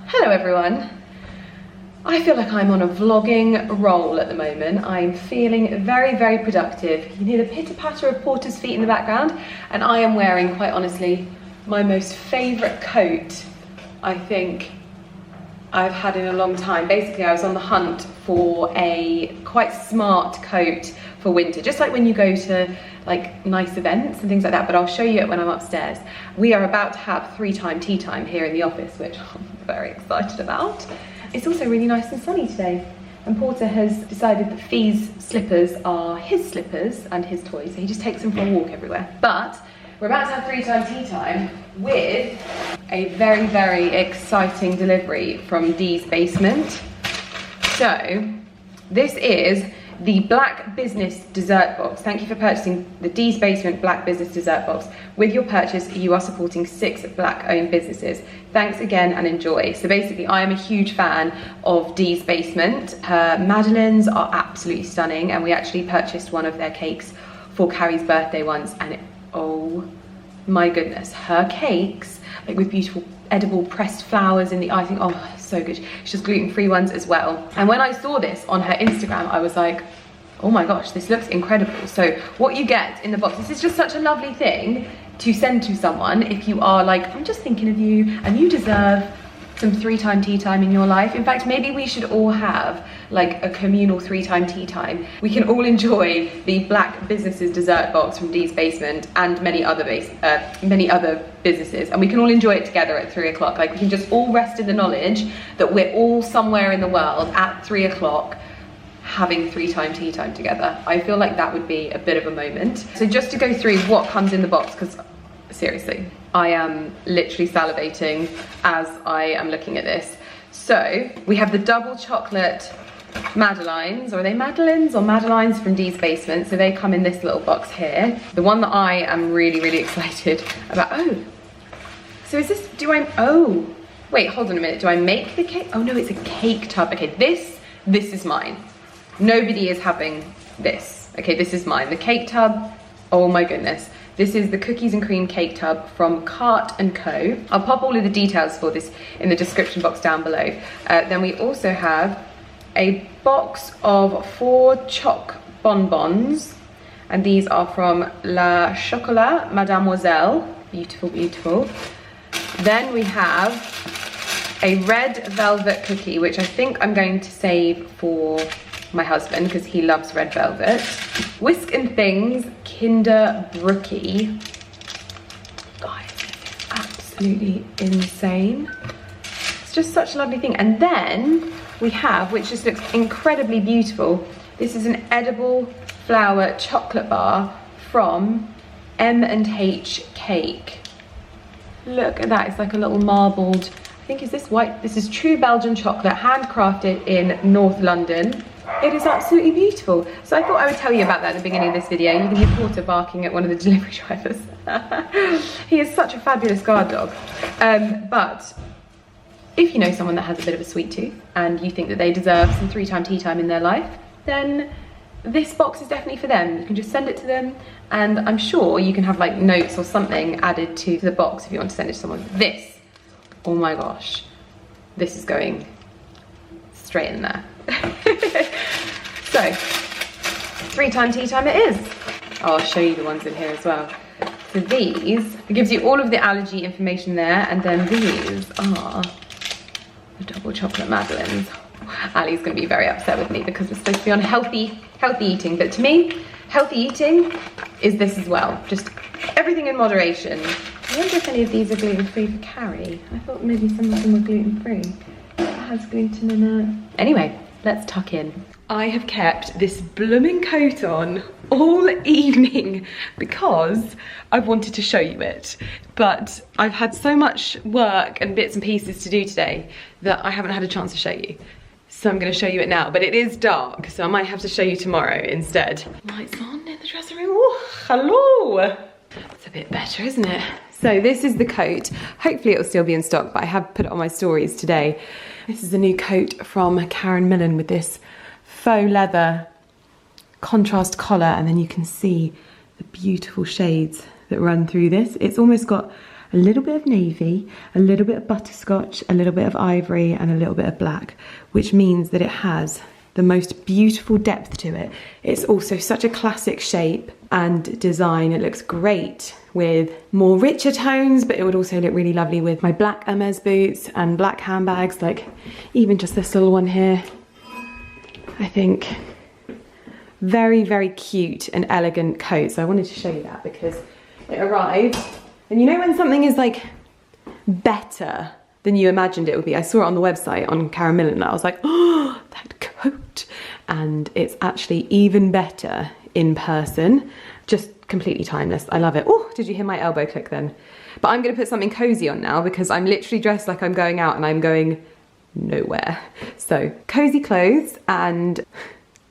Hello everyone. I feel like I'm on a vlogging roll at the moment. I'm feeling very, very productive. You can hear the pitter patter of Porter's feet in the background, and I am wearing, quite honestly, my most favourite coat I think I've had in a long time. Basically, I was on the hunt for a quite smart coat for winter, just like when you go to like nice events and things like that, but I'll show you it when I'm upstairs. We are about to have 3-time tea time here in the office, which I'm very excited about. It's also really nice and sunny today, and Porter has decided that Fee's slippers are his slippers and his toys, so he just takes them for a walk everywhere. But we're about to have 3-time tea time with a very, very exciting delivery from Dee's Basement. So this is the Black Business Dessert Box. Thank you for purchasing the Dee's Basement Black Business Dessert Box. With your purchase, you are supporting 6 Black-owned businesses. Thanks again and enjoy. So basically, I am a huge fan of Dee's Basement. Her madeleines are absolutely stunning, and we actually purchased one of their cakes for Carrie's birthday once, and oh my goodness, her cakes, like with beautiful edible pressed flowers in the icing, oh, so good. She does gluten-free ones as well. And when I saw this on her Instagram, I was like, oh my gosh, this looks incredible. So what you get in the box, this is just such a lovely thing to send to someone if you are like, I'm just thinking of you and you deserve some 3-time tea time in your life. In fact, maybe we should all have like a communal 3-time tea time. We can all enjoy the Black Businesses Dessert Box from Dee's Basement and many other businesses, and we can all enjoy it together at 3 o'clock. Like, we can just all rest in the knowledge that we're all somewhere in the world at 3 o'clock having 3-time tea time together. I feel like that would be a bit of a moment. So just to go through what comes in the box, because seriously, I am literally salivating as I am looking at this. So we have the double chocolate madeleines, or are they madeleines or madeleines from Dee's Basement? So they come in this little box here. The one that I am really, really excited about. Oh, so is this, oh, wait, hold on a minute. Do I make the cake? Oh no, it's a cake tub. Okay, this is mine. Nobody is having this. Okay, this is mine. The cake tub, oh my goodness. This is the cookies and cream cake tub from Cart & Co. I'll pop all of the details for this in the description box down below. Then we also have a box of 4 choc bonbons, and these are from La Chocolat Mademoiselle. Beautiful, beautiful. Then we have a red velvet cookie, which I think I'm going to save for my husband because he loves red velvet. Whisk and Things Kinder Brookie. Guys, this is absolutely insane. It's just such a lovely thing. And then we have, which just looks incredibly beautiful, this is an edible flour chocolate bar from M&H Cake. Look at that, it's like a little marbled, I think, is this white? This is true Belgian chocolate, handcrafted in North London. It is absolutely beautiful. So I thought I would tell you about that at the beginning of this video. You can hear Porter barking at one of the delivery drivers. He is such a fabulous guard dog. But if you know someone that has a bit of a sweet tooth and you think that they deserve some 3-time tea time in their life, then this box is definitely for them. You can just send it to them, and I'm sure you can have like notes or something added to the box if you want to send it to someone. This, oh my gosh, this is going straight in there. So 3-time tea time it is. I'll show you the ones in here as well. So these, it gives you all of the allergy information there, and then these are the double chocolate madeleines. Ali's gonna be very upset with me because we're supposed to be on healthy eating, but to me, healthy eating is this as well. Just everything in moderation. I wonder if any of these are gluten-free for Carrie. I thought maybe some of them were gluten-free. It has gluten in it. Anyway, let's tuck in. I have kept this blooming coat on all evening because I've wanted to show you it, but I've had so much work and bits and pieces to do today that I haven't had a chance to show you. So I'm going to show you it now, but it is dark, so I might have to show you tomorrow instead. Lights on in the dressing room. Oh, hello. It's a bit better, isn't it? So this is the coat. Hopefully it'll still be in stock, but I have put it on my stories today. This is a new coat from Karen Millen with this faux leather contrast collar, and then you can see the beautiful shades that run through this. It's almost got a little bit of navy, a little bit of butterscotch, a little bit of ivory, and a little bit of black, which means that it has the most beautiful depth to it. It's also such a classic shape and design. It looks great with more richer tones, but it would also look really lovely with my black Hermes boots and black handbags, like even just this little one here. I think very, very cute and elegant coat. So I wanted to show you that because it arrived. And you know when something is like better than you imagined it would be? I saw it on the website on Karen Millen and I was like, oh, that coat. And it's actually even better in person. Just completely timeless. I love it. Oh, did you hear my elbow click then? But I'm gonna put something cozy on now because I'm literally dressed like I'm going out and I'm going nowhere. So cozy clothes, and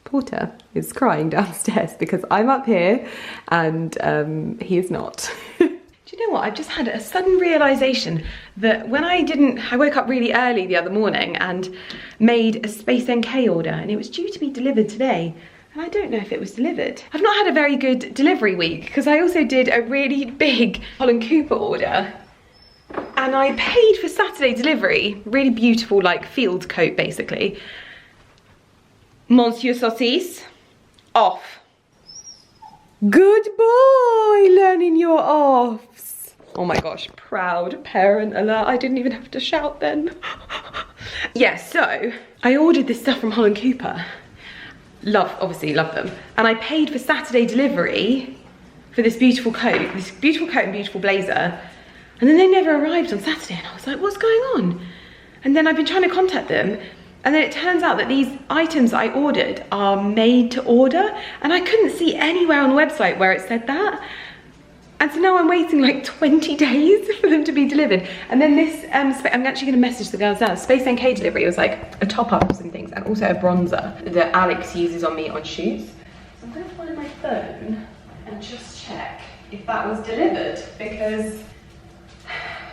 Porter is crying downstairs because I'm up here and he is not. Do you know what? I've just had a sudden realization that when I woke up really early the other morning and made a Space NK order, and it was due to be delivered today. And I don't know if it was delivered. I've not had a very good delivery week because I also did a really big Holland Cooper order. And I paid for Saturday delivery, really beautiful like field coat basically. Monsieur Saucisse, off. Good boy, learning your offs. Oh my gosh, proud parent alert. I didn't even have to shout then. Yeah, so I ordered this stuff from Holland Cooper. Obviously love them. And I paid for Saturday delivery for this beautiful coat and beautiful blazer. And then they never arrived on Saturday and I was like, what's going on? And then I've been trying to contact them. And then it turns out that these items I ordered are made to order. And I couldn't see anywhere on the website where it said that. And so now I'm waiting like 20 days for them to be delivered. And then this, I'm actually gonna message the girls now. Space NK delivery was like a top up and things, and also a bronzer that Alex uses on me on shoots. So I'm gonna find my phone and just check if that was delivered because,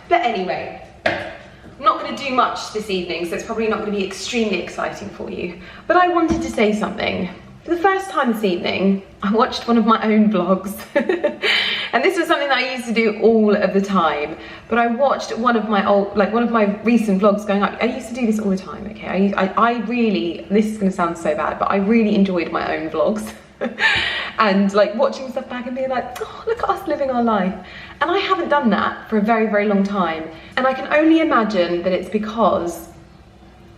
but anyway, I'm not gonna do much this evening, so it's probably not gonna be extremely exciting for you. But I wanted to say something. For the first time this evening, I watched one of my own vlogs. And this was something that I used to do all of the time. But I watched one of my recent vlogs going up. I used to do this all the time, okay? I really, this is gonna sound so bad, but I really enjoyed my own vlogs. And like watching stuff back and being like, oh, look at us living our life. And I haven't done that for a very, very long time. And I can only imagine that it's because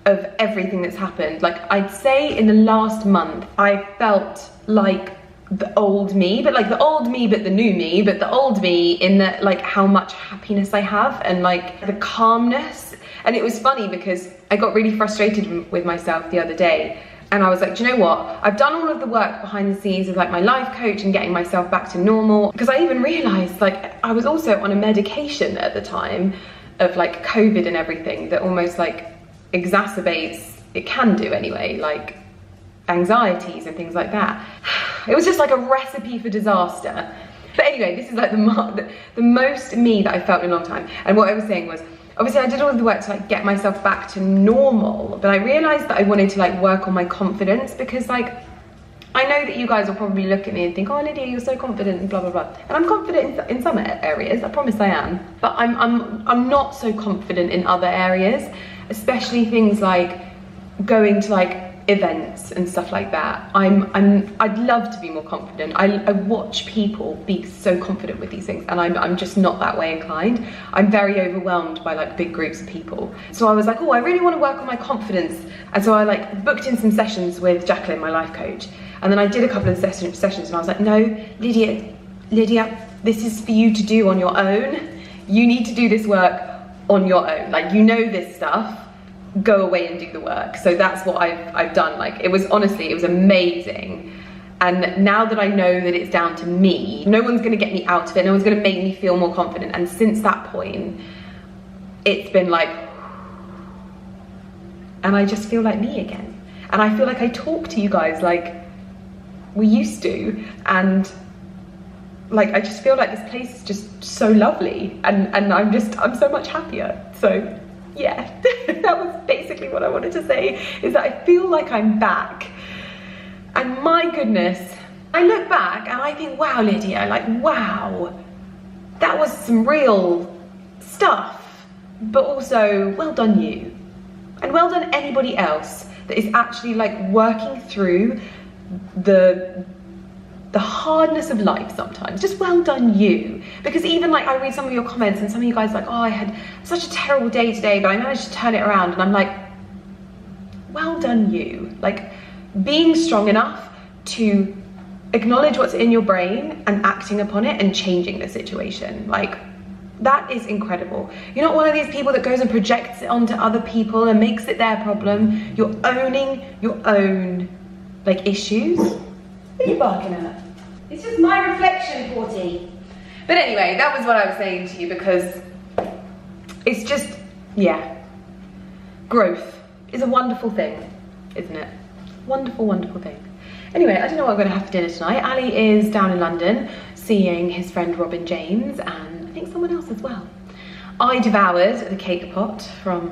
of everything that's happened. Like I'd say in the last month, I felt like the old me, but like the old me, but the new me, but the old me in that like how much happiness I have and like the calmness. And it was funny because I got really frustrated with myself the other day. And I was like, do you know what? I've done all of the work behind the scenes of like my life coach and getting myself back to normal. Because I even realized like I was also on a medication at the time of like COVID and everything that almost like exacerbates, it can do anyway, like anxieties and things like that. It was just like a recipe for disaster. But anyway, this is like the most me that I felt in a long time. And what I was saying was, obviously I did all of the work to like get myself back to normal, but I realized that I wanted to like work on my confidence because like, I know that you guys will probably look at me and think, oh Lydia, you're so confident and blah, blah, blah. And I'm confident in some areas, I promise I am. But I'm not so confident in other areas, especially things like going to like events and stuff like that. I'd love to be more confident. I watch people be so confident with these things and I'm just not that way inclined. I'm very overwhelmed by like big groups of people. So I was like, oh, I really want to work on my confidence. And so I like booked in some sessions with Jacqueline, my life coach. And then I did a couple of sessions and I was like, no, Lydia, this is for you to do on your own. You need to do this work on your own. Like, you know this stuff, go away and do the work. So that's what I've done. Like, it was honestly, it was amazing. And now that I know that it's down to me, no one's gonna get me out of it, no one's gonna make me feel more confident. And since that point, it's been like, and I just feel like me again. And I feel like I talk to you guys like we used to, and like I just feel like this place is just so lovely, and I'm so much happier. So yeah, that was basically what I wanted to say, is that I feel like I'm back. And my goodness, I look back and I think, wow, Lydia, like, wow, that was some real stuff, but also well done you. And well done anybody else that is actually like working through the hardness of life sometimes. Just well done you. Because even like I read some of your comments and some of you guys are like, oh, I had such a terrible day today, but I managed to turn it around. And I'm like, well done you. Like being strong enough to acknowledge what's in your brain and acting upon it and changing the situation. Like that is incredible. You're not one of these people that goes and projects it onto other people and makes it their problem. You're owning your own like issues. What are you barking at? It's just my reflection, Porty. But anyway, that was what I was saying to you, because it's just, yeah, growth is a wonderful thing, isn't it? Wonderful, wonderful thing. Anyway, I don't know what I'm going to have for dinner tonight. Ali is down in London seeing his friend Robin James and I think someone else as well. I devoured the cake pot from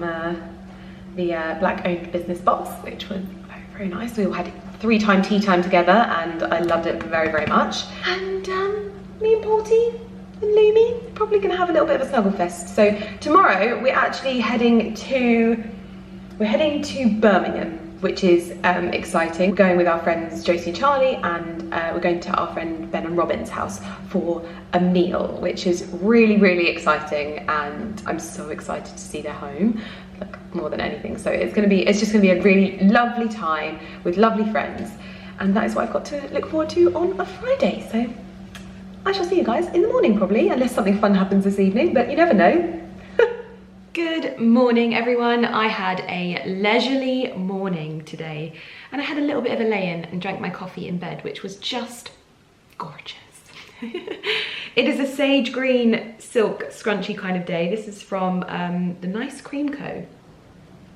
the Black-owned business box, which was very, very nice. We all had 3-time tea time together and I loved it very, very much. And me and Porty and Lumi probably gonna have a little bit of a snuggle fest. So tomorrow we're actually heading to Birmingham, which is exciting. We're going with our friends Josie and Charlie, and we're going to our friend Ben and Robin's house for a meal, which is really, really exciting, and I'm so excited to see their home, like more than anything. So it's just gonna be a really lovely time with lovely friends, and that is what I've got to look forward to on a Friday. So I shall see you guys in the morning probably, unless something fun happens this evening, but you never know. Good morning, everyone. I had a leisurely morning today, and I had a little bit of a lay-in and drank my coffee in bed, which was just gorgeous. It is a sage green silk scrunchy kind of day. This is from the Nice Cream Co.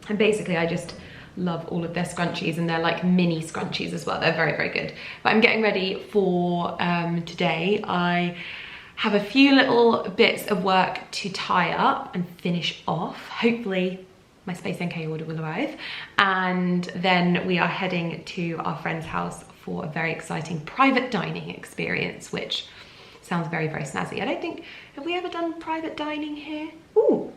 And basically I just love all of their scrunchies, and they're like mini scrunchies as well. They're very, very good. But I'm getting ready for today. I have a few little bits of work to tie up and finish off. Hopefully my Space NK order will arrive. And then we are heading to our friend's house for a very exciting private dining experience, which sounds very, very snazzy. I don't think, have we ever done private dining here? Ooh,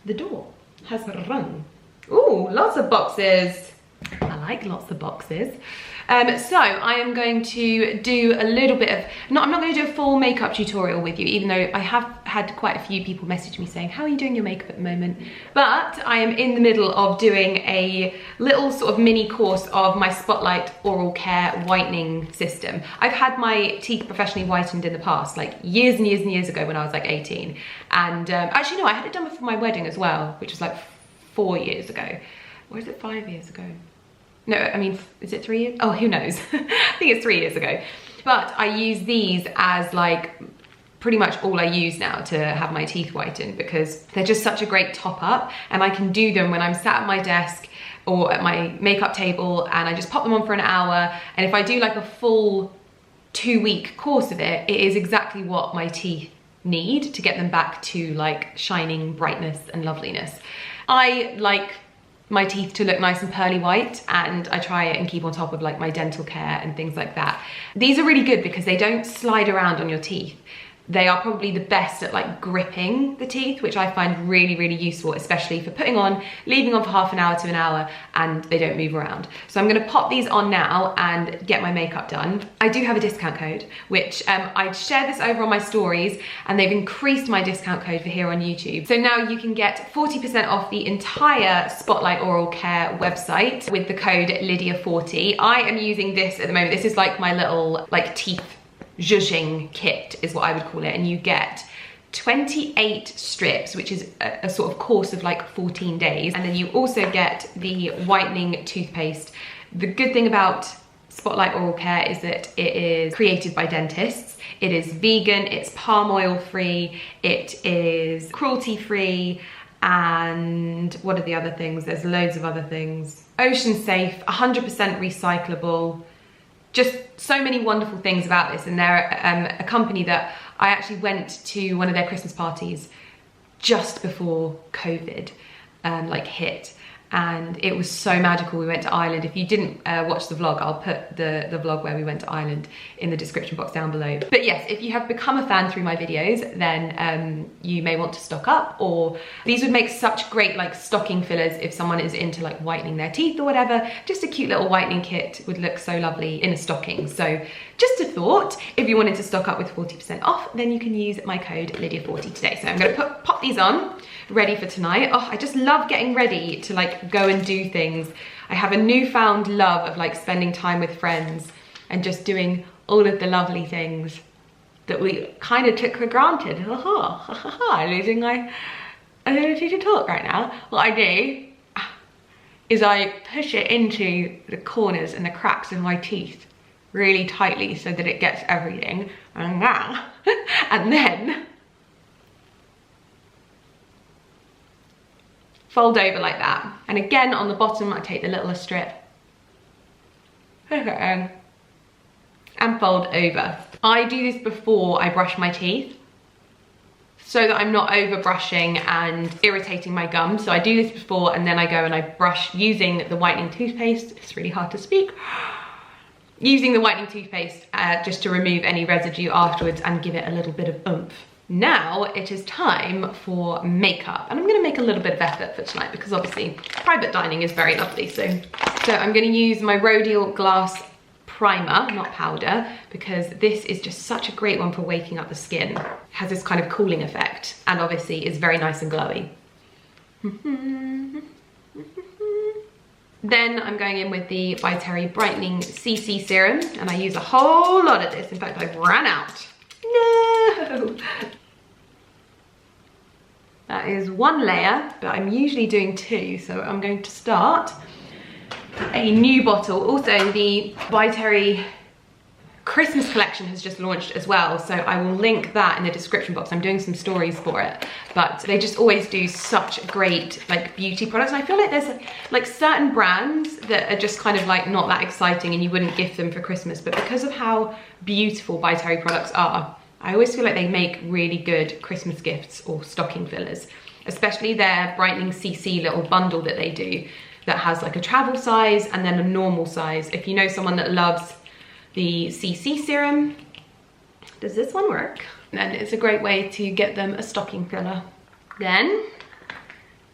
the door has rung. Ooh, lots of boxes. I like lots of boxes. So I am going to do a little bit of, I'm not going to do a full makeup tutorial with you, even though I have had quite a few people message me saying, how are you doing your makeup at the moment? But I am in the middle of doing a little sort of mini course of my Spotlight oral care whitening system. I've had my teeth professionally whitened in the past, like years and years and years ago when I was like 18. And actually no, I had it done before my wedding as well, which was like 4 years ago. Or is it 5 years ago? No, I mean, is it 3 years? Oh, who knows? I think it's 3 years ago. But I use these as like pretty much all I use now to have my teeth whitened, because they're just such a great top up, and I can do them when I'm sat at my desk or at my makeup table, and I just pop them on for an hour. And if I do like a full 2-week course of it, it is exactly what my teeth need to get them back to like shining brightness and loveliness. I like my teeth to look nice and pearly white, and I try and keep on top of like my dental care and things like that. These are really good because they don't slide around on your teeth. They are probably the best at like gripping the teeth, which I find really, really useful, especially for putting on, leaving on for half an hour to an hour, and they don't move around. So I'm gonna pop these on now and get my makeup done. I do have a discount code, which I share this over on my stories, and they've increased my discount code for here on YouTube. So now you can get 40% off the entire Spotlight Oral Care website with the code Lydia40. I am using this at the moment. This is like my little like teeth zhuzhing kit is what I would call it, and you get 28 strips, which is a sort of course of like 14 days, and then you also get the whitening toothpaste. The good thing about Spotlight Oral Care is that it is created by dentists. It is vegan, it's palm oil free, it is cruelty free, and what are the other things? There's loads of other things. Ocean safe, 100% recyclable. Just so many wonderful things about this, and they're a company that I actually went to one of their Christmas parties just before COVID like hit, and it was so magical. We went to Ireland. If you didn't watch the vlog, I'll put the vlog where we went to Ireland in the description box down below. But yes, if you have become a fan through my videos, then you may want to stock up, or these would make such great like stocking fillers if someone is into like whitening their teeth or whatever. Just a cute little whitening kit would look so lovely in a stocking. So just a thought, if you wanted to stock up with 40% off, then you can use my code Lydia40 today. So I'm gonna pop these on, ready for tonight. Oh, I just love getting ready to like go and do things. I have a newfound love of like spending time with friends and just doing all of the lovely things that we kind of took for granted. Losing my ability to talk right now. What I do is I push it into the corners and the cracks of my teeth really tightly so that it gets everything. And then fold over like that. And again, on the bottom, I take the littlest strip, push it in, and fold over. I do this before I brush my teeth so that I'm not over brushing and irritating my gums. So I do this before, and then I go and I brush using the whitening toothpaste. It's really hard to speak. Using the whitening toothpaste just to remove any residue afterwards and give it a little bit of oomph. Now it is time for makeup, and I'm gonna make a little bit of effort for tonight because obviously private dining is very lovely. So I'm gonna use my Rhodial Glass primer, not powder, because this is just such a great one for waking up the skin. It has this kind of cooling effect, and obviously is very nice and glowy. Then I'm going in with the By Terry Brightening CC Serum, and I use a whole lot of this. In fact, I've run out. No! That is one layer, but I'm usually doing two, so I'm going to start a new bottle. Also, the By Terry Christmas collection has just launched as well, so I will link that in the description box. I'm doing some stories for it, but they just always do such great like beauty products, and I feel like there's like certain brands that are just kind of like not that exciting and you wouldn't gift them for Christmas, but because of how beautiful By Terry products are, I always feel like they make really good Christmas gifts or stocking fillers, especially their Brightening CC little bundle that they do that has like a travel size and then a normal size. If you know someone that loves the CC serum, does this one work? Then it's a great way to get them a stocking filler. Then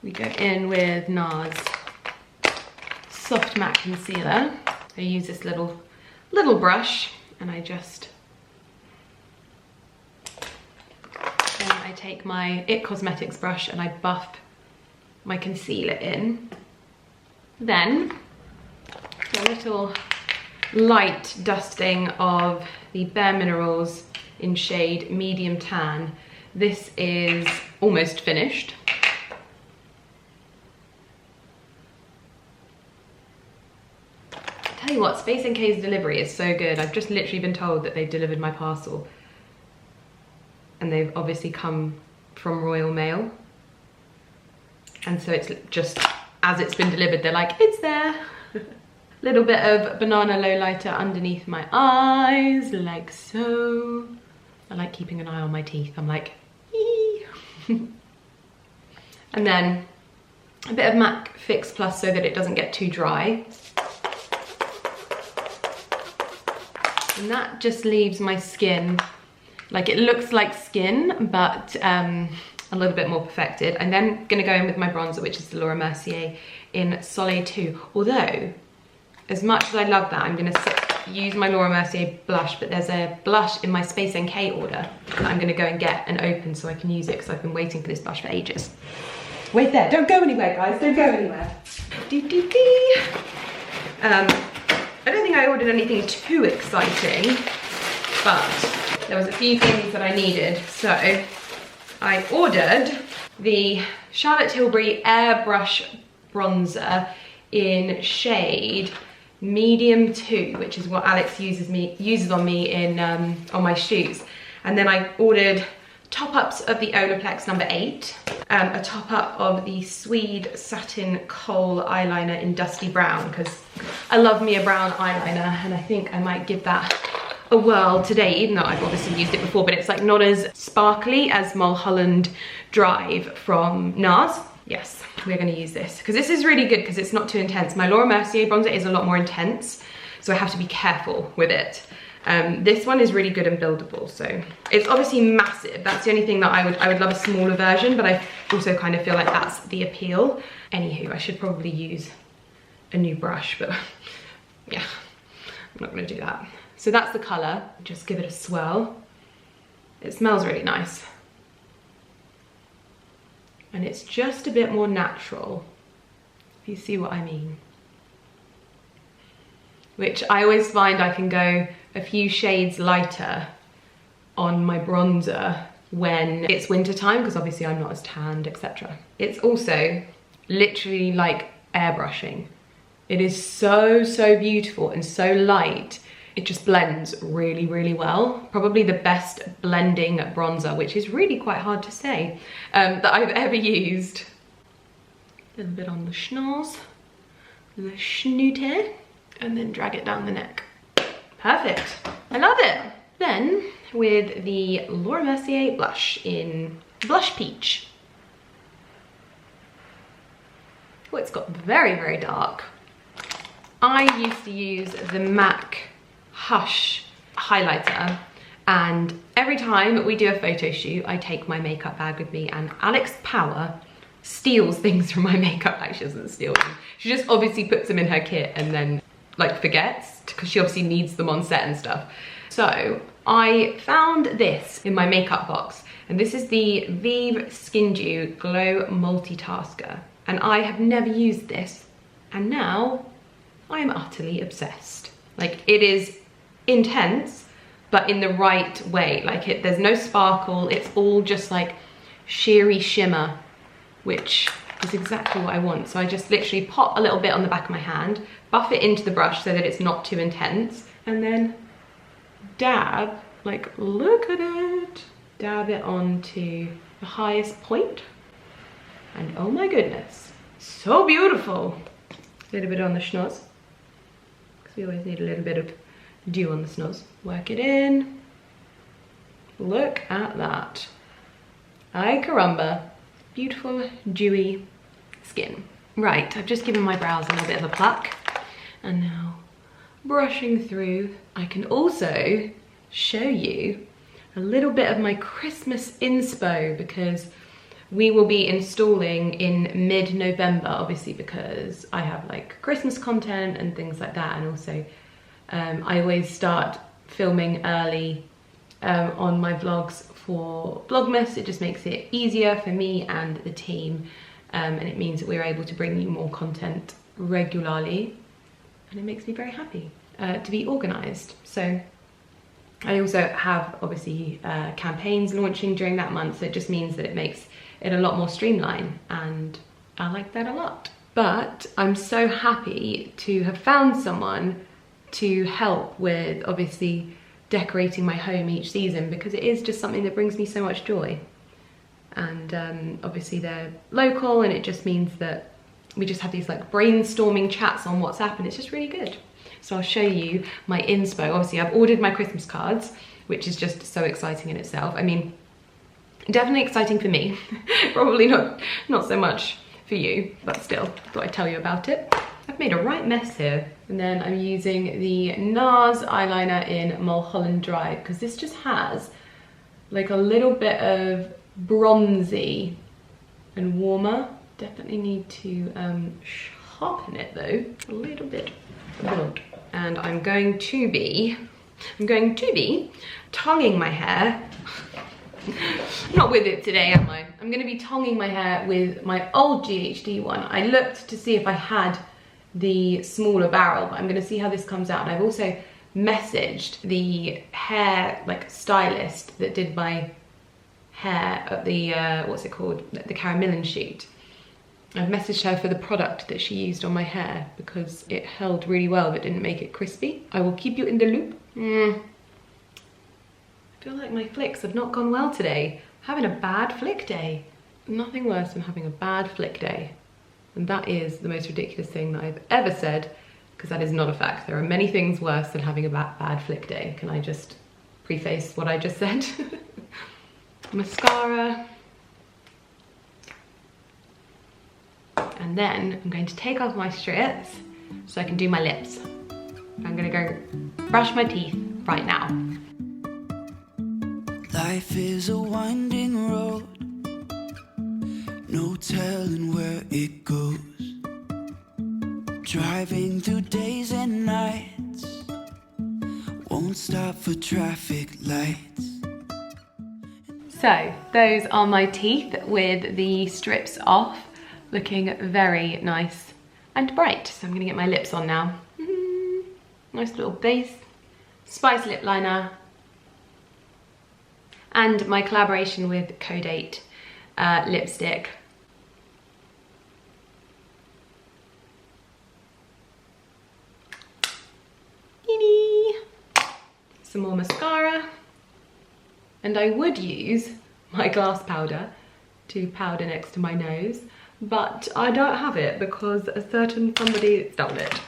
we go in with NARS Soft Matte Concealer. I use this little brush, and I just, then I take my IT Cosmetics brush and I buff my concealer in. Then a little light dusting of the Bare Minerals in shade Medium Tan. This is almost finished. Tell you what, Space NK's delivery is so good. I've just literally been told that they've delivered my parcel, and they've obviously come from Royal Mail, and so it's just as it's been delivered, they're like, it's there. Little bit of banana lowlighter underneath my eyes, like so. I like keeping an eye on my teeth. I'm like, ee. And then a bit of MAC Fix Plus so that it doesn't get too dry. And that just leaves my skin, like it looks like skin, but a little bit more perfected. I'm then gonna go in with my bronzer, which is the Laura Mercier in Soleil 2. Although, as much as I love that, I'm gonna use my Laura Mercier blush, but there's a blush in my Space NK order that I'm gonna go and get and open so I can use it, because I've been waiting for this blush for ages. Wait there, don't go anywhere, guys, don't go anywhere. I don't think I ordered anything too exciting, but there was a few things that I needed. So I ordered the Charlotte Tilbury Airbrush Bronzer in shade Medium 2, which is what Alex uses on me in on my shoots. And then I ordered top-ups of the Olaplex number 8, a top-up of the Swede Satin Kohl eyeliner in Dusty Brown, because I love me a brown eyeliner, and I think I might give that a whirl today, even though I've obviously used it before, but it's like not as sparkly as Mulholland Drive from NARS. Yes, we're gonna use this because this is really good because it's not too intense. My Laura Mercier bronzer is a lot more intense, so I have to be careful with it. This one is really good and buildable, so it's obviously massive. That's the only thing that I would love a smaller version, but I also kind of feel like that's the appeal. Anywho, I should probably use a new brush, but yeah, I'm not gonna do that. So that's the color. Just give it a swirl. It smells really nice. And it's just a bit more natural, if you see what I mean. Which I always find I can go a few shades lighter on my bronzer when it's winter time, because obviously I'm not as tanned, etc. It's also literally like airbrushing. It is so, so beautiful and so light. It just blends really, really well. Probably the best blending bronzer, which is really quite hard to say, that I've ever used. A little bit on the schnoz, the schnooter, and then drag it down the neck. Perfect, I love it. Then with the Laura Mercier blush in Blush Peach. Oh, it's got very, very dark. I used to use the MAC Hush highlighter, and every time we do a photo shoot I take my makeup bag with me, and Alex Power steals things from my makeup bag. She doesn't steal them, she just obviously puts them in her kit and then like forgets, because she obviously needs them on set and stuff. So I found this in my makeup box, and this is the Vive Skin Dew Glow Multitasker, and I have never used this, and now I am utterly obsessed. Like, it is intense, but in the right way. Like, there's no sparkle, it's all just like sheery shimmer, which is exactly what I want. So I just literally pop a little bit on the back of my hand, buff it into the brush so that it's not too intense, and then dab, like, look at it, dab it onto the highest point, and oh my goodness, so beautiful. A little bit on the schnoz, because we always need a little bit of dew on the schnoz. Work it in. Look at that. Ay caramba. Beautiful, dewy skin. Right, I've just given my brows a little bit of a pluck, and now brushing through, I can also show you a little bit of my Christmas inspo, because we will be installing in mid-November, obviously, because I have like Christmas content and things like that, and also I always start filming early on my vlogs for Vlogmas. It just makes it easier for me and the team, and it means that we're able to bring you more content regularly, and it makes me very happy to be organised. So I also have obviously campaigns launching during that month, so it just means that it makes it a lot more streamlined, and I like that a lot. But I'm so happy to have found someone to help with obviously decorating my home each season, because it is just something that brings me so much joy. And obviously they're local, and it just means that we just have these like brainstorming chats on WhatsApp, and it's just really good. So I'll show you my inspo. Obviously I've ordered my Christmas cards, which is just so exciting in itself. I mean, definitely exciting for me. Probably not so much for you, but still, thought I'd tell you about it. I've made a right mess here. And then I'm using the NARS eyeliner in Mulholland Drive, because this just has like a little bit of bronzy and warmer. Definitely need to sharpen it though, a little bit. And I'm going to be tonguing my hair. Not with it today, am I? I'm going to be tonguing my hair with my old GHD one. I looked to see if I had the smaller barrel, but I'm going to see how this comes out. And I've also messaged the hair like stylist that did my hair at the what's it called, the Cara Millen shoot. I've messaged her for the product that she used on my hair, because it held really well but didn't make it crispy. I will keep you in the loop. I feel like my flicks have not gone well today. I'm having a bad flick day. Nothing worse than having a bad flick day. And that is the most ridiculous thing that I've ever said, because that is not a fact. There are many things worse than having a bad flick day. Can I just preface what I just said? And then I'm going to take off my strips so I can do my lips. I'm gonna go brush my teeth right now. Life is a winding road, no telling where it goes. Driving through days and nights, won't stop for traffic lights. So those are my teeth with the strips off, looking very nice and bright. So I'm gonna get my lips on now. Nice little base, Spice lip liner, and my collaboration with Code8 lipstick. Some more mascara, and I would use my glass powder to powder next to my nose, but I don't have it because a certain somebody stole it.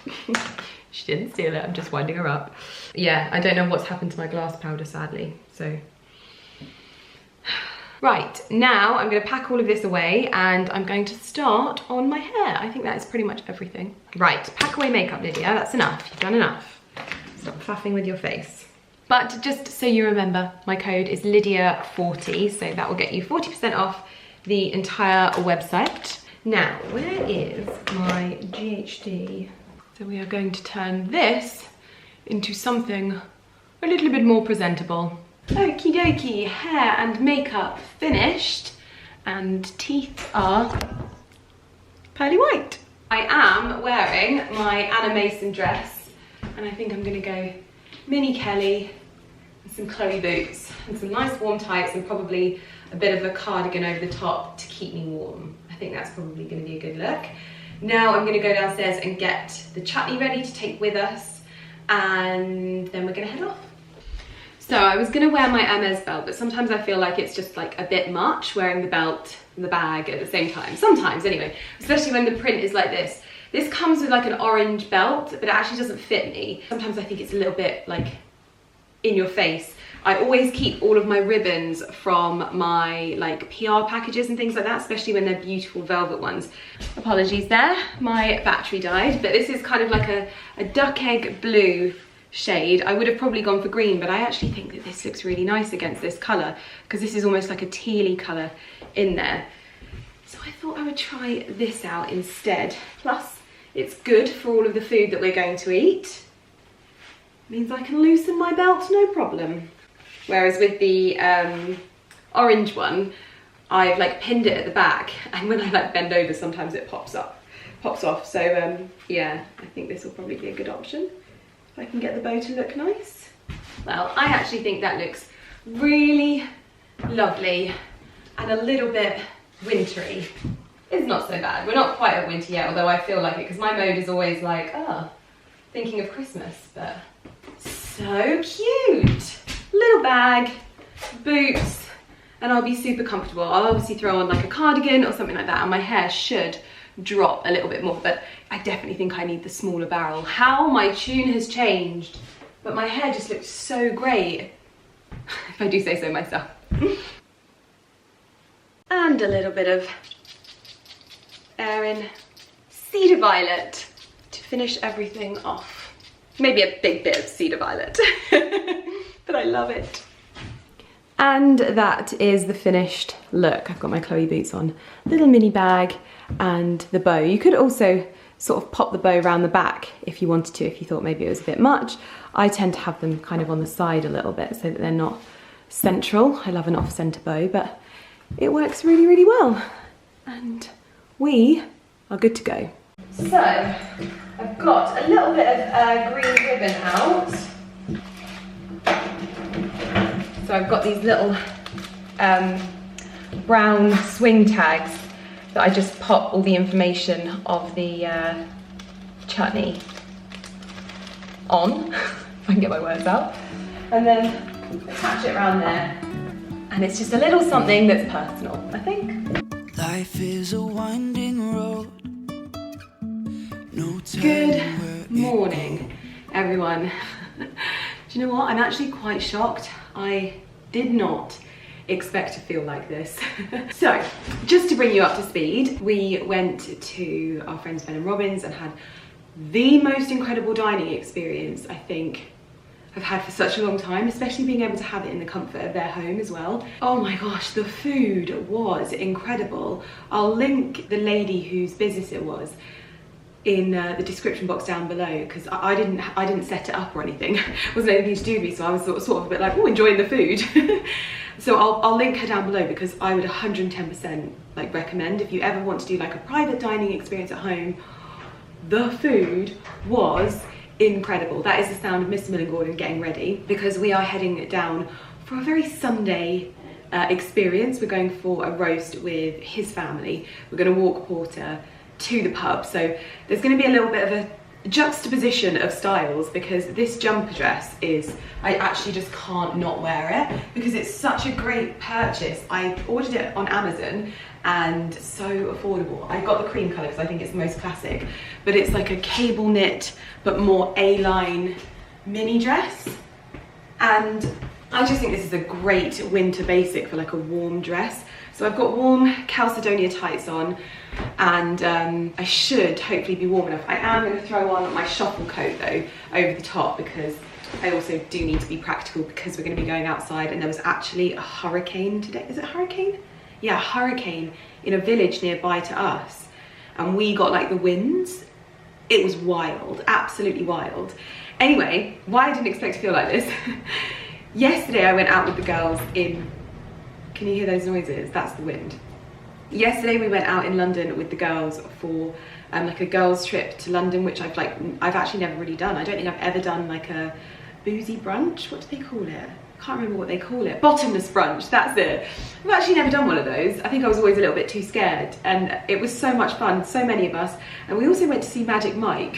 She didn't steal it, I'm just winding her up. Yeah, I don't know what's happened to my glass powder, sadly, so. Right, now I'm gonna pack all of this away and I'm going to start on my hair. I think that is pretty much everything. Right, pack away makeup, Lydia, that's enough, you've done enough. Stop faffing with your face. But just so you remember, my code is Lydia40, so that will get you 40% off the entire website. Now, where is my GHD? So we are going to turn this into something a little bit more presentable. Okie dokie, hair and makeup finished, and teeth are pearly white. I am wearing my Anna Mason dress, and I think I'm gonna go Mini Kelly and some Chloe boots and some nice warm tights and probably a bit of a cardigan over the top to keep me warm. I think that's probably gonna be a good look. Now I'm gonna go downstairs and get the chutney ready to take with us, and then we're gonna head off. So I was gonna wear my Hermes belt, but sometimes I feel like it's just like a bit much wearing the belt and the bag at the same time. Sometimes anyway, especially when the print is like this. This comes with like an orange belt, but it actually doesn't fit me. Sometimes I think it's a little bit like in your face. I always keep all of my ribbons from my like PR packages and things like that, especially when they're beautiful velvet ones. Apologies there, my battery died, but this is kind of like a duck egg blue shade. I would have probably gone for green, but I actually think that this looks really nice against this colour because this is almost like a tealy colour in there. So I thought I would try this out instead. Plus, it's good for all of the food that we're going to eat. Means I can loosen my belt, no problem. Whereas with the orange one, I've like pinned it at the back, and when I like bend over, sometimes it pops off. So yeah, I think this will probably be a good option if I can get the bow to look nice. Well, I actually think that looks really lovely and a little bit wintry. It's not so bad. We're not quite at winter yet, although I feel like it, because my mode is always like, thinking of Christmas, but so cute. Little bag, boots, and I'll be super comfortable. I'll obviously throw on like a cardigan or something like that, and my hair should drop a little bit more, but I definitely think I need the smaller barrel. How my tune has changed, but my hair just looks so great, if I do say so myself. And a little bit of Erin Cedar Violet to finish everything off. Maybe a big bit of Cedar Violet, but I love it. And that is the finished look. I've got my Chloe boots on, little mini bag, and the bow. You could also sort of pop the bow around the back if you wanted to, if you thought maybe it was a bit much. I tend to have them kind of on the side a little bit so that they're not central. I love an off-center bow, but it works really, really well. And we are good to go. So, I've got a little bit of green ribbon out. So I've got these little brown swing tags that I just pop all the information of the chutney on, if I can get my words out, and then attach it around there. And it's just a little something that's personal, I think. Life is a winding road. No Good morning, everyone. Do you know what? I'm actually quite shocked. I did not expect to feel like this. So, just to bring you up to speed, we went to our friends Ben and Robin's and had the most incredible dining experience I think I've had for such a long time, especially being able to have it in the comfort of their home as well. Oh my gosh, the food was incredible. I'll link the lady whose business it was in the description box down below, because I didn't set it up or anything. It wasn't anything to do with me, so I was sort of a bit like, oh, enjoying the food. So I'll link her down below, because I would 110% like recommend, if you ever want to do like a private dining experience at home, the food was incredible. That is the sound of Mr. Millen Gordon getting ready, because we are heading down for a very Sunday experience. We're going for a roast with his family. We're going to walk Porter to the pub, so there's going to be a little bit of a juxtaposition of styles, because this jumper dress is, I actually just can't not wear it because it's such a great purchase. I ordered it on Amazon and so affordable. I got the cream colour because I think it's the most classic, but it's like a cable knit but more A-line mini dress, and I just think this is a great winter basic for like a warm dress. So I've got warm Calcedonia tights on, and I should hopefully be warm enough. I am going to throw on my shuffle coat though over the top, because I also do need to be practical, because we're going to be going outside, and there was actually a hurricane today. Is it a hurricane? Yeah, a hurricane in a village nearby to us, and we got like the winds. It was wild, absolutely wild. Anyway, why I didn't expect to feel like this. Yesterday I went out with the girls in, can you hear those noises? That's the wind. Yesterday we went out in London with the girls for like a girls trip to London, which I've actually never really done. I don't think I've ever done like a boozy brunch. What do they call it? I can't remember what they call it. Bottomless brunch, that's it. I've actually never done one of those. I think I was always a little bit too scared, and it was so much fun, so many of us. And we also went to see Magic Mike.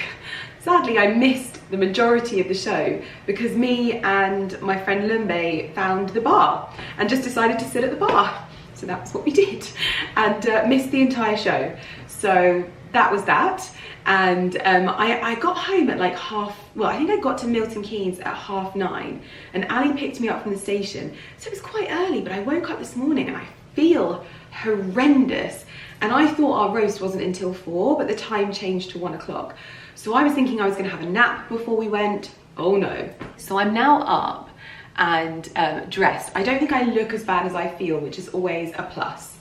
Sadly, I missed the majority of the show because me and my friend Lumbe found the bar and just decided to sit at the bar. So that's what we did, and missed the entire show. So that was that. And I got home at like I think I got to Milton Keynes at 9:30, and Ali picked me up from the station. So it was quite early, but I woke up this morning and I feel horrendous. And I thought our roast wasn't until 4, but the time changed to 1 o'clock. So I was thinking I was gonna have a nap before we went. Oh no. So I'm now up and dressed. I don't think I look as bad as I feel, which is always a plus.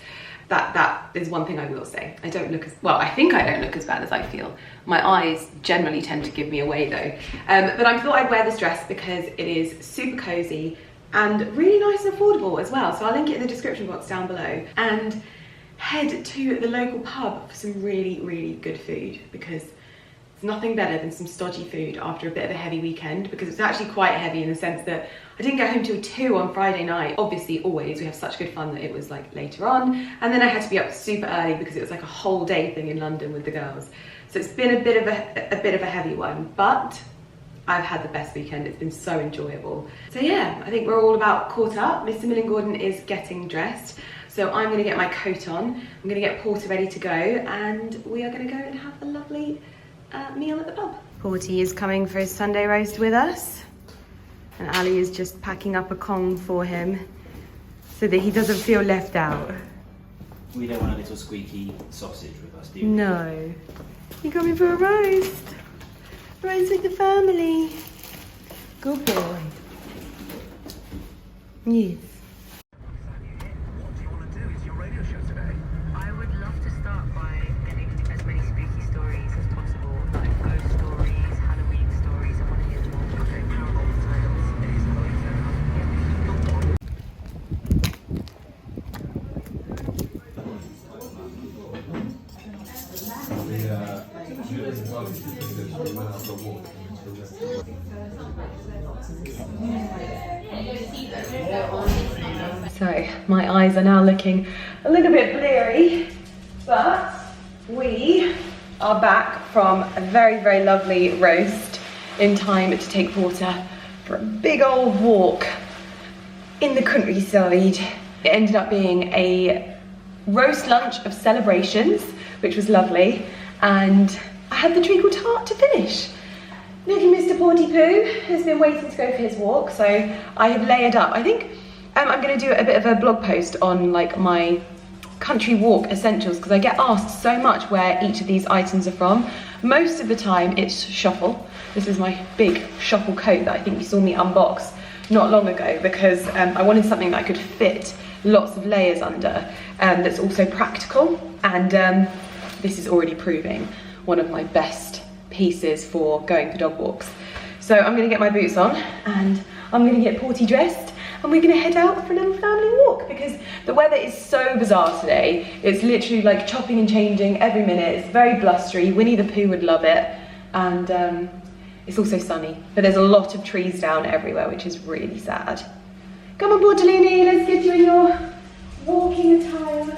That is one thing I will say. I don't look as, well, I think I don't look as bad as I feel. My eyes generally tend to give me away though. But I thought I'd wear this dress because it is super cozy and really nice and affordable as well. So I'll link it in the description box down below, and head to the local pub for some really, really good food, because there's nothing better than some stodgy food after a bit of a heavy weekend, because it's actually quite heavy in the sense that I didn't get home till 2 on Friday night. Obviously, always, we have such good fun that it was like later on. And then I had to be up super early because it was like a whole day thing in London with the girls. So it's been a bit of a heavy one, but I've had the best weekend. It's been so enjoyable. So yeah, I think we're all about caught up. Mr. Millen Gordon is getting dressed. So I'm gonna get my coat on. I'm gonna get Porter ready to go, and we are gonna go and have a lovely meal at the pub. Porty is coming for his Sunday roast with us, and Ali is just packing up a Kong for him so that he doesn't feel left out. We don't want a little squeaky sausage with us, do we? No. You're coming for a roast? Roast with the family. Good boy. Yes. So my eyes are now looking a little bit bleary, but we are back from a very, very lovely roast in time to take Porter for a big old walk in the countryside. It ended up being a roast lunch of celebrations, which was lovely, and I had the treacle tart to finish. Little Mr. Porty Poo has been waiting to go for his walk, so I have layered up. I think I'm going to do a bit of a blog post on like my country walk essentials, because I get asked so much where each of these items are from. Most of the time it's shuffle. This is my big shuffle coat that I think you saw me unbox not long ago, because I wanted something that I could fit lots of layers under, that's also practical, and this is already proving one of my best pieces for going for dog walks. So I'm going to get my boots on and I'm going to get Porty dressed, and we're going to head out for a little family walk, because the weather is so bizarre today. It's literally like chopping and changing every minute. It's very blustery. Winnie the Pooh would love it, and it's also sunny, but there's a lot of trees down everywhere, which is really sad. Come on, Portolini, let's get you in your walking attire.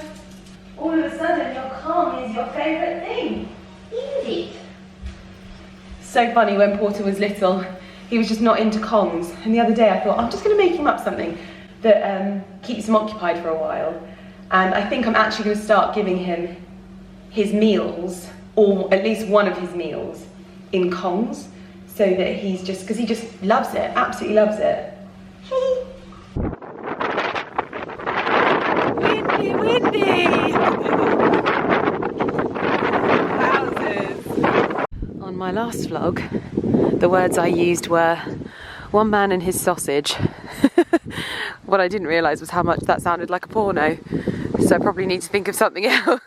All of a sudden, your calm is your favourite thing, isn't it? So funny, when Porter was little, he was just not into Kongs, and the other day I thought, I'm just going to make him up something that keeps him occupied for a while, and I think I'm actually going to start giving him his meals, or at least one of his meals, in Kongs, so that he's just, because he just loves it, absolutely loves it. Windy, windy! Wowzers. On my last vlog, the words I used were one man and his sausage. What I didn't realise was how much that sounded like a porno, so I probably need to think of something else.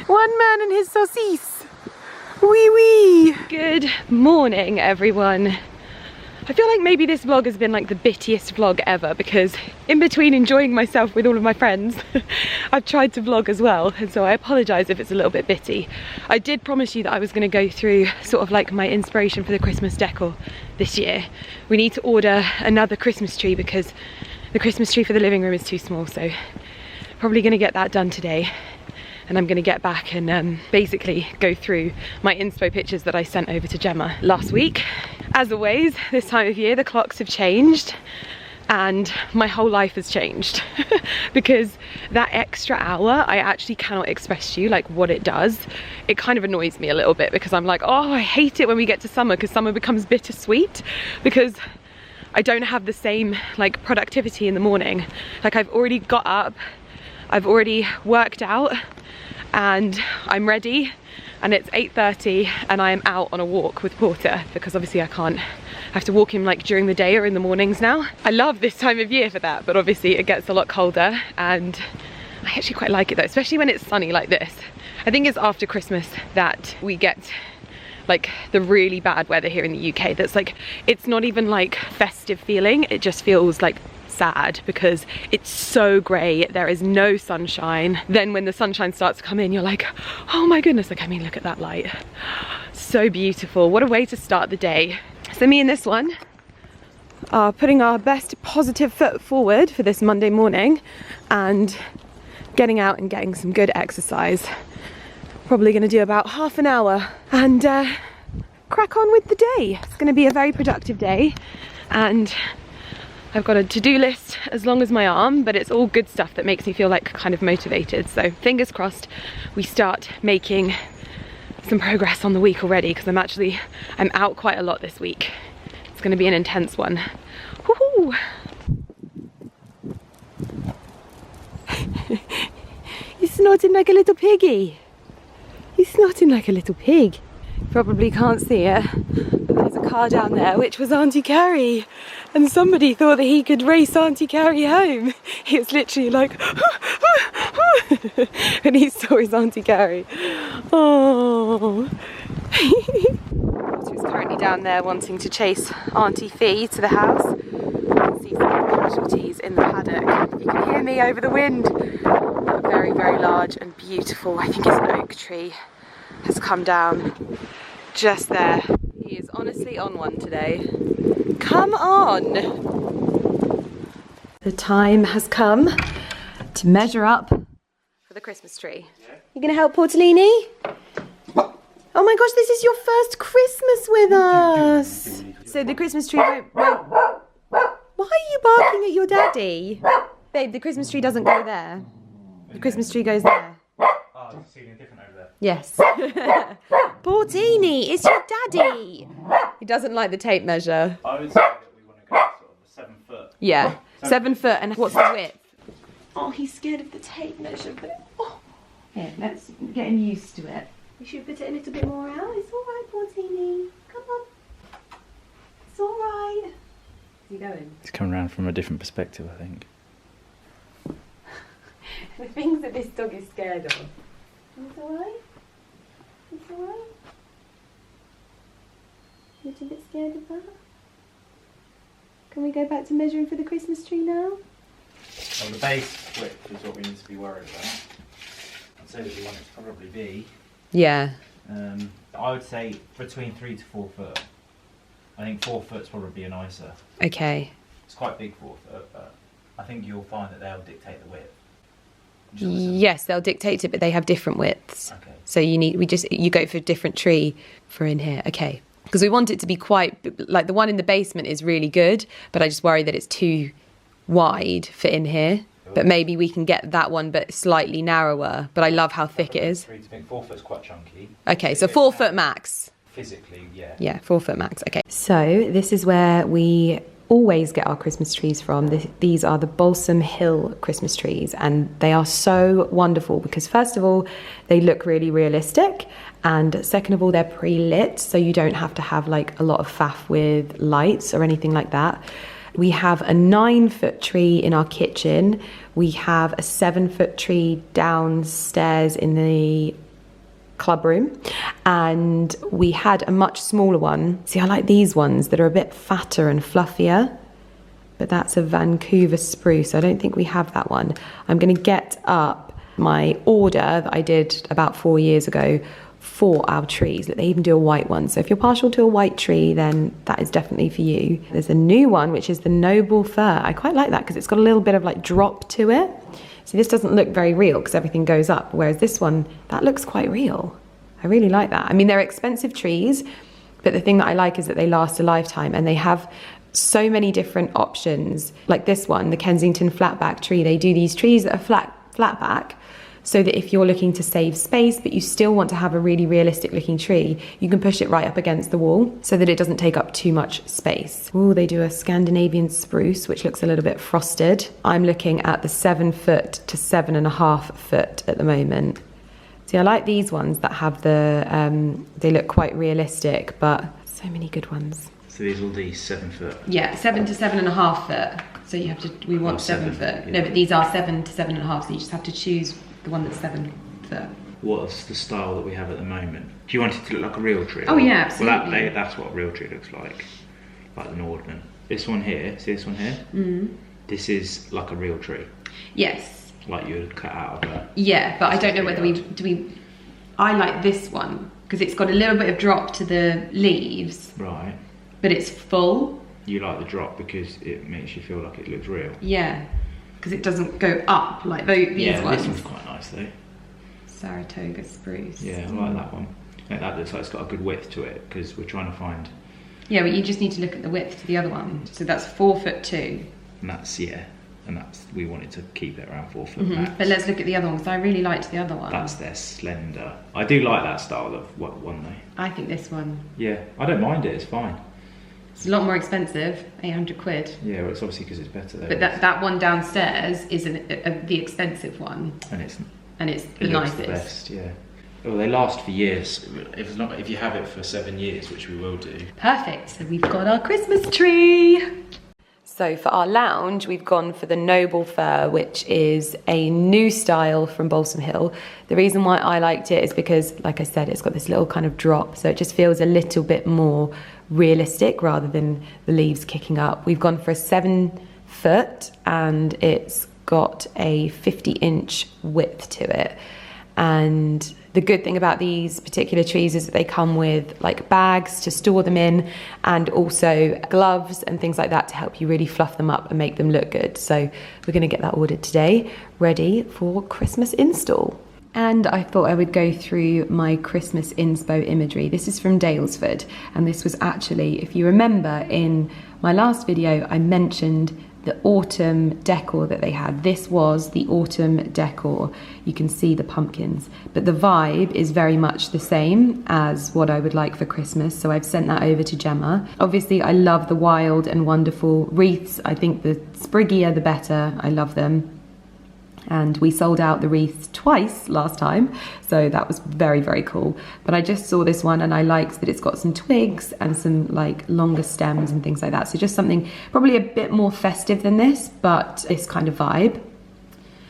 One man and his saucisse. Wee wee. Good morning, everyone. I feel like maybe this vlog has been like the bittiest vlog ever, because in between enjoying myself with all of my friends, I've tried to vlog as well, and so I apologise if it's a little bit bitty. I did promise you that I was going to go through sort of like my inspiration for the Christmas decor this year. We need to order another Christmas tree because the Christmas tree for the living room is too small, so probably going to get that done today. And I'm going to get back and basically go through my inspo pictures that I sent over to Gemma last week. As always, this time of year the clocks have changed and my whole life has changed because that extra hour, I actually cannot express to you like what it does. It kind of annoys me a little bit, because I'm like, oh, I hate it when we get to summer, because summer becomes bittersweet, because I don't have the same like productivity in the morning. Like, I've already got up, I've already worked out, and I'm ready, and it's 8:30 and I am out on a walk with Porter, because obviously I have to walk him like during the day or in the mornings now. I love this time of year for that, but obviously it gets a lot colder, and I actually quite like it though, especially when it's sunny like this. I think it's after Christmas that we get like the really bad weather here in the UK that's like, it's not even like festive feeling, it just feels like sad because it's so grey, there is no sunshine. Then when the sunshine starts to come in, you're like, oh my goodness, like, I mean, look at that light, so beautiful. What a way to start the day. So me and this one are putting our best positive foot forward for this Monday morning and getting out and getting some good exercise. Probably going to do about half an hour and crack on with the day. It's going to be a very productive day, and I've got a to-do list as long as my arm, but it's all good stuff that makes me feel like kind of motivated. So fingers crossed we start making some progress on the week already, because I'm out quite a lot this week. It's going to be an intense one. Woohoo! You're snorting like a little piggy. He's snorting like a little pig. Probably can't see it, but there's a car down there which was Auntie Carrie, and somebody thought that he could race Auntie Carrie home. He was literally like and he saw his Auntie Carrie. Oh. He's currently down there wanting to chase Auntie Fee to the house. You can see some casualties in the paddock. You can hear me over the wind. That very, very large and beautiful, I think it's an oak tree, has come down just there. He is honestly on one today. Come on! The time has come to measure up for the Christmas tree. You gonna help Portolini? Oh my gosh, this is your first Christmas with us! So the Christmas tree won't... Why are you barking at your daddy? Babe, the Christmas tree doesn't go there. The Christmas tree goes there. Oh, it's seeming different over there. Yes. Portini, it's your daddy. He doesn't like the tape measure. I would say that we want to go sort of a 7 foot. Yeah, 7 foot. And what's the width? Oh, he's scared of the tape measure, but oh. Here, let's get him used to it. We should put it a little bit more out. It's all right, poor teeny. Come on. It's all right. Is he going? It's coming around from a different perspective, I think. The things that this dog is scared of. It's all right. It's all right. A little bit scared of that. Can we go back to measuring for the Christmas tree now? Well, the base width is what we need to be worried about. I'd say that we want it to probably be. Yeah. I would say between 3 to 4 foot. I think 4 foot's probably a nicer. Okay. It's quite big 4 foot, but I think you'll find that they'll dictate the width. Yes, they'll dictate it, but they have different widths. Okay. So you go for a different tree for in here. Okay. Because we want it to be quite, like the one in the basement is really good, but I just worry that it's too wide for in here. But maybe we can get that one, but slightly narrower. But I love how thick it is. 4 foot's quite chunky. Okay, so 4 foot max. Physically, yeah. Yeah, 4 foot max. Okay. So this is where we always get our Christmas trees from. These are the Balsam Hill Christmas trees, and they are so wonderful because first of all, they look really realistic, and second of all, they're pre-lit, so you don't have to have like a lot of faff with lights or anything like that. We have a 9-foot tree in our kitchen. We have a 7-foot tree downstairs in the club room, and we had a much smaller one. See, I like these ones that are a bit fatter and fluffier, but that's a Vancouver spruce. I don't think we have that one. I'm going to get up my order that I did about 4 years ago for our trees. They even do a white one, so if you're partial to a white tree, then that is definitely for you. There's a new one which is the Noble Fir. I quite like that because it's got a little bit of like drop to it. See, this doesn't look very real because everything goes up, whereas this one, that looks quite real. I really like that. I mean, they're expensive trees, but the thing that I like is that they last a lifetime, and they have so many different options. Like this one, the Kensington flatback tree, they do these trees that are flatback, so that if you're looking to save space, but you still want to have a really realistic looking tree, you can push it right up against the wall so that it doesn't take up too much space. Oh, they do a Scandinavian spruce, which looks a little bit frosted. I'm looking at the 7 foot to 7.5 foot at the moment. See, I like these ones that have the, they look quite realistic, but so many good ones. So these are all these 7 foot? Yeah, 7 to 7.5 foot. So you have to, we want 7 foot. Yeah. No, but these are 7 to 7.5, so you just have to choose the one that's 7 foot. What's the style that we have at the moment? Do you want it to look like a real tree? Oh yeah, absolutely. Well, that's what a real tree looks like the Nordman. This one here, see this one here? Mm. This is like a real tree. Yes. Like you would cut out of a... Yeah, but I don't know whether I like this one because it's got a little bit of drop to the leaves. Right. But it's full. You like the drop because it makes you feel like it looks real. Yeah. Because it doesn't go up like these ones. Yeah, this one's quite nice though. Saratoga spruce. Yeah, I like that one. I think that looks like it's got a good width to it because we're trying to find... Yeah, but you just need to look at the width to the other one. So that's 4 foot 2. And that's, yeah, and that's, we wanted to keep it around 4 foot max. But let's look at the other one because I really liked the other one. That's their slender. I do like that style of one though. I think this one. Yeah, I don't mind it, it's fine. It's a lot more expensive, 800 quid. Yeah, well, it's obviously because it's better there. But that one downstairs is the expensive one. And it's the nicest. The best, yeah. Well, they last for years. If you have it for 7 years, which we will do. Perfect. So we've got our Christmas tree. So for our lounge, we've gone for the Noble Fir, which is a new style from Balsam Hill. The reason why I liked it is because, like I said, it's got this little kind of drop, so it just feels a little bit more realistic rather than the leaves kicking up. We've gone for a 7 foot, and it's got a 50-inch width to it. And the good thing about these particular trees is that they come with like bags to store them in, and also gloves and things like that to help you really fluff them up and make them look good. So we're going to get that ordered today, ready for Christmas install. And I thought I would go through my Christmas inspo imagery. This is from Daylesford, and this was actually, if you remember in my last video, I mentioned the autumn decor that they had. This was the autumn decor. You can see the pumpkins, but the vibe is very much the same as what I would like for Christmas. So I've sent that over to Gemma. Obviously, I love the wild and wonderful wreaths. I think the spriggier the better. I love them. And we sold out the wreaths twice last time, so that was very, very cool. But I just saw this one and I liked that it's got some twigs and some like longer stems and things like that. So just something probably a bit more festive than this, but this kind of vibe.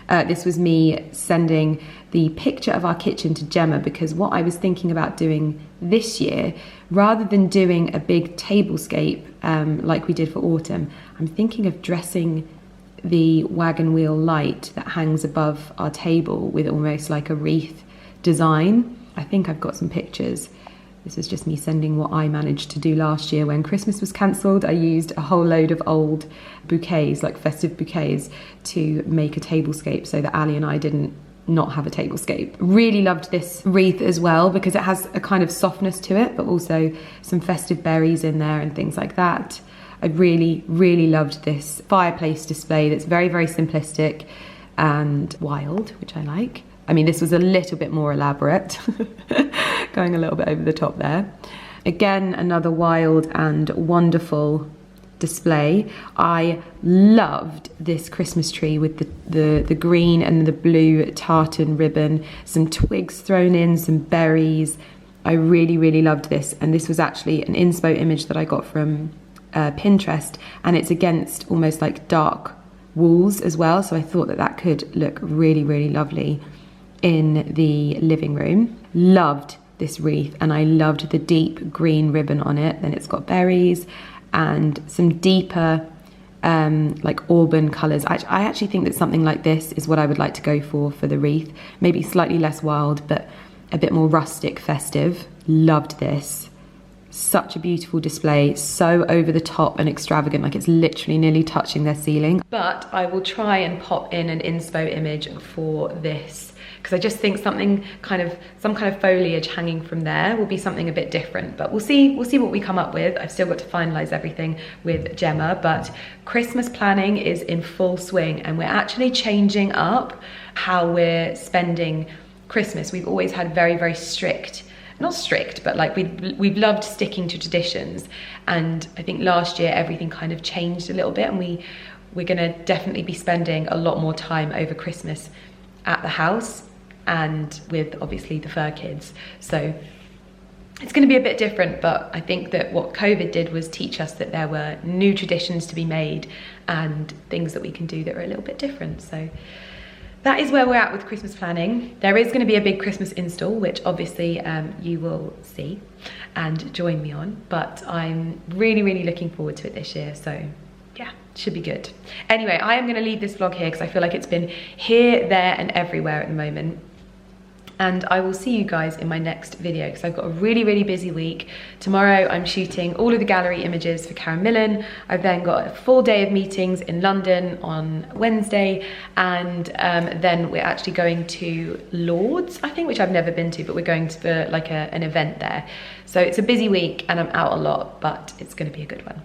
This was me sending the picture of our kitchen to Gemma, because what I was thinking about doing this year, rather than doing a big tablescape like we did for autumn, I'm thinking of dressing the wagon wheel light that hangs above our table with almost like a wreath design. I think I've got some pictures. This was just me sending what I managed to do last year when Christmas was cancelled. I used a whole load of old bouquets, like festive bouquets, to make a tablescape so that Ali and I didn't not have a tablescape. Really loved this wreath as well because it has a kind of softness to it, but also some festive berries in there and things like that. I really, really loved this fireplace display that's very, very simplistic and wild, which I like. I mean, this was a little bit more elaborate, going a little bit over the top there. Again, another wild and wonderful display. I loved this Christmas tree with the green and the blue tartan ribbon, some twigs thrown in, some berries. I really, really loved this. And this was actually an inspo image that I got from Pinterest, and it's against almost like dark walls as well, so I thought that that could look really, really lovely in the living room. Loved this wreath, and I loved the deep green ribbon on it. Then it's got berries and some deeper like auburn colours. I actually think that something like this is what I would like to go for the wreath. Maybe slightly less wild, but a bit more rustic, festive. Loved this. Such a beautiful display, so over the top and extravagant, like it's literally nearly touching their ceiling. But I will try and pop in an inspo image for this, because I just think some kind of foliage hanging from there will be something a bit different. But we'll see what we come up with. I've still got to finalize everything with Gemma, but Christmas planning is in full swing, and we're actually changing up how we're spending Christmas. We've always had very, very strict, not strict, but like we've loved sticking to traditions, and I think last year everything kind of changed a little bit, and we're gonna definitely be spending a lot more time over Christmas at the house and with obviously the fur kids. So it's gonna be a bit different, but I think that what COVID did was teach us that there were new traditions to be made and things that we can do that are a little bit different. So that is where we're at with Christmas planning. There is going to be a big Christmas install, which obviously you will see and join me on, but I'm really, really looking forward to it this year. So yeah, should be good. Anyway, I am going to leave this vlog here because I feel like it's been here, there and everywhere at the moment. And I will see you guys in my next video because I've got a really, really busy week. Tomorrow I'm shooting all of the gallery images for Karen Millen. I've then got a full day of meetings in London on Wednesday, and then we're actually going to Lord's, I think, which I've never been to, but we're going to for like an event there. So it's a busy week and I'm out a lot, but it's going to be a good one.